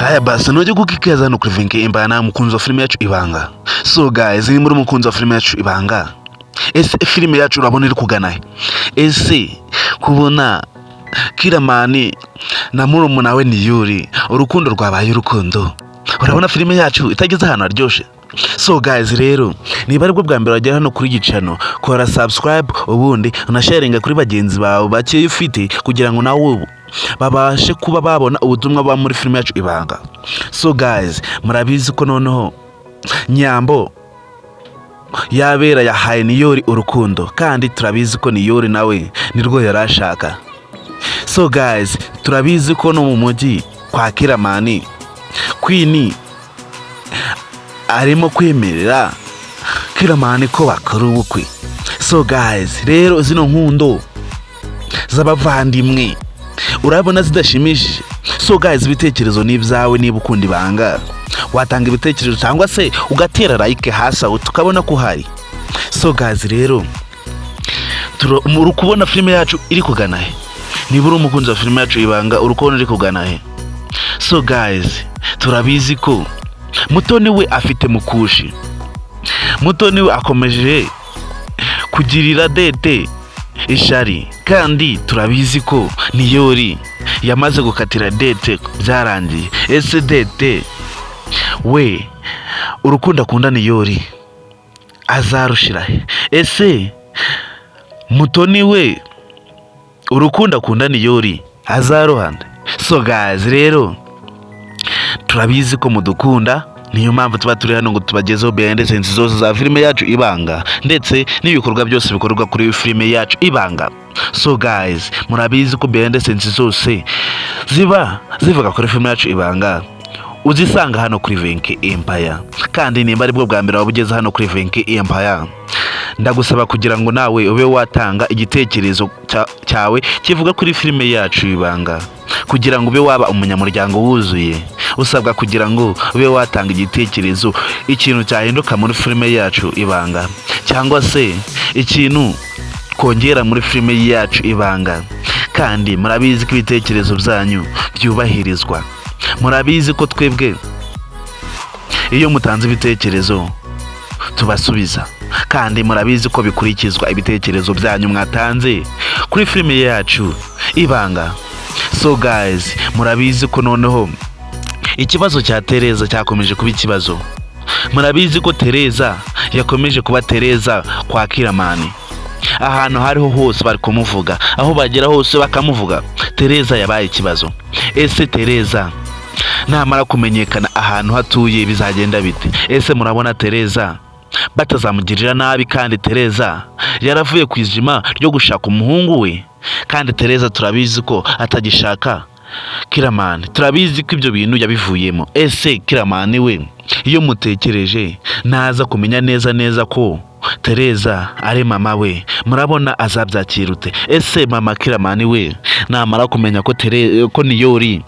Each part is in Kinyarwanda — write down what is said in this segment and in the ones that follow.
Haya basi nujye kukikaza no kuri Venke Empire na mukunzi wa filime yacu Ibanga. So guys, ni muri mukunzi wa filime yacu Ibanga. Ese filime yacu urabona iri kugana he? Ese kubona Kiramani na murumuna we ni Yuri urukundo rwabaye urukundo. Urabona filime yacu itageze ahantu aryoshe. So guys, rero niba aribwo bwa mbere wagera hano kuri gicano, kora subscribe ubundi unasharinga kuri bagenzi bawe bake ufite kugira ngo nawe babashe kuba babona ubutumwa bwa muri filime yacu Ibanga. So guys, murabizi ko noneho Nyambo yabera yahaye Niyori urukundo, kandi turabizi ko Niyori nawe nirwo yarashaka. So guys, turabizi ko no mu mujyi kwa Kiramani Queen arimo kwemerera Kiramani ko bakora ubukwe. So guys, rero zino nkundo z'abavandimwe urabona zidashimishije. So guys, ibitekerezo ni ibyawe. Niba ukunda Ibanga watanga ibitekerezo cyangwa se ugatera like hasi aho tukabona ko hari. So guys, rero muri kubona filime yacu iri kugana he? Niba uri umukunzi wa filime yacu Ibanga urukubona iri kugana he? So guys, turabizi ko Mutoni we afite Mukushi. Mutoni we akomeje kugirira Dete ishari, kandi turabizi ko Niyori yamaze gukatira Dete byarangiye. Ese Dete we urukundo akunda Niyori azarushira he? Ese Mutoni we urukundo akunda Niyori azaruhande? So guys, rero turabizi ko mudukunda, niyo mpamvu tuba turi hano ngo tubagezeho behind the scenes zose za filime yacu Ibanga ndetse n'ibikorwa byose bikorwa kuri filime yacu Ibanga. So guys, murabizi ko behind the scenes zose zivuga kuri filime yacu Ibanga uzisanga hano kuri Venke Empire. Kandi nimba aribwo bwa mbere wabugeze hano kuri Venke Empire, ndagusaba kugira ngo nawe ube watanga igitekerezo cyawe kivuga kuri filime yacu Ibanga, kugira ngo ube waba umunyamuryango wuzuye. Usabwa kugira ngo ube watanga igitekerezo, ikintu cyahinduka muri filime yacu Ibanga, cyangwa se ikintu kongera muri filime yacu Ibanga. Kandi murabizi ko ibitekerezo byanyu byubahirizwa. Murabizi ko twebwe iyo mutanze ibitekerezo tubasubiza, kandi murabizi ko bikurikizwa ibitekerezo byanyu mwatanze kuri filime yacu Ibanga. So guys, murabizi ko noneho ikibazo cya Tereza cyakomeje kuba ikibazo. Murabizi ko Tereza yakomeje kuba Tereza kwa Kiramani. Ahantu hariho hose bari kumuvuga, aho bagera hose bakamuvuga. Tereza yabaye ikibazo. Ese Tereza namara kumenyekana ahantu hatuye bizagenda bite? Ese murabona Tereza batazamugirira nabi? Kandi Tereza yaravuye ku izima ryo gushaka umuhungu we, kandi Tereza turabizi ko atagishaka Kiramani. Turabizi ko ibyo bintu yabivuyemo. Ese Kiramani we iyo mutekereje naza kumenya neza ko Tereza ari mama we, murabona azabyakirute? Ese mama Kiramani we namara kumenya ko Niyori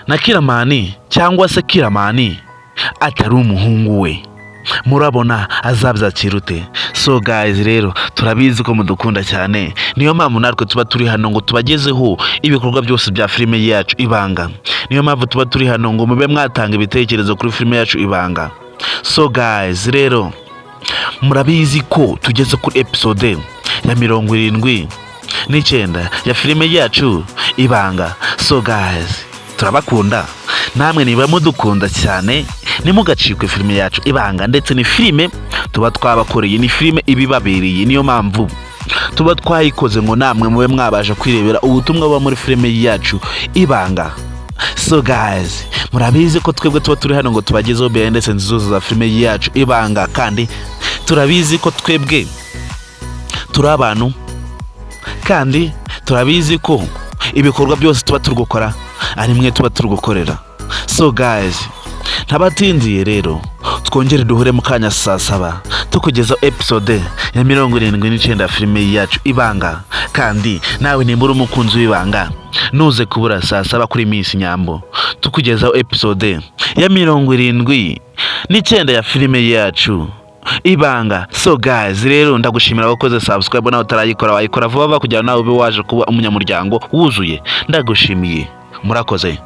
na Kiramani cyangwa se Kiramani atari umuhungu we, murabona azabyakirute? So guys, rero turabizi ko mudukunda cyane, niyo mpamvu natwe tuba turi hano ngo tubagezeho ibikorwa byose bya filime yacu Ibanga. Niyo mpamvu tuba turi hano ngo mube mwatanga ibitekerezo kuri filime yacu Ibanga. So guys, rero murabizi ko tugeze kuri episode ya 79 ya filime yacu Ibanga. So guys, turabakunda, namwe niba mudukunda cyane nimugacikwe filime yacu Ibanga, ndetse ni filime tuba twabakoreye, ni filime ibibabereye. Niyo mpamvu tuba twayikoze ngo namwe mube mwabasha kwirebera ubutumwa buba muri filime yacu Ibanga. So guys, murabizi ko twebwe tuba turi hano ngo tubagezeho behind the scenes zose za filime yacu Ibanga, kandi turabizi ko twebwe turi abantu, kandi turabizi ko ibikorwa byose tuba turi gukora ari mwe tuba turi gukorera. So guys, ntabatindiye rero twongere duhure mu kanya saa 7 tukugeza episode ya 79 ya filime yacu Ibanga. Kandi nawe nimba uri umukunzi w'Ibanga nuze kubura saa 7 kuri Miss Nyambo tukugezaho episode ya 79 ya filime yacu Ibanga. So guys, rero ndagushimira wakoze subscribe, nawe utarayikora wayikora vuba kugira nawe ube waje kuba umunyamuryango wuzuye. Ndagushimiye, murakoze.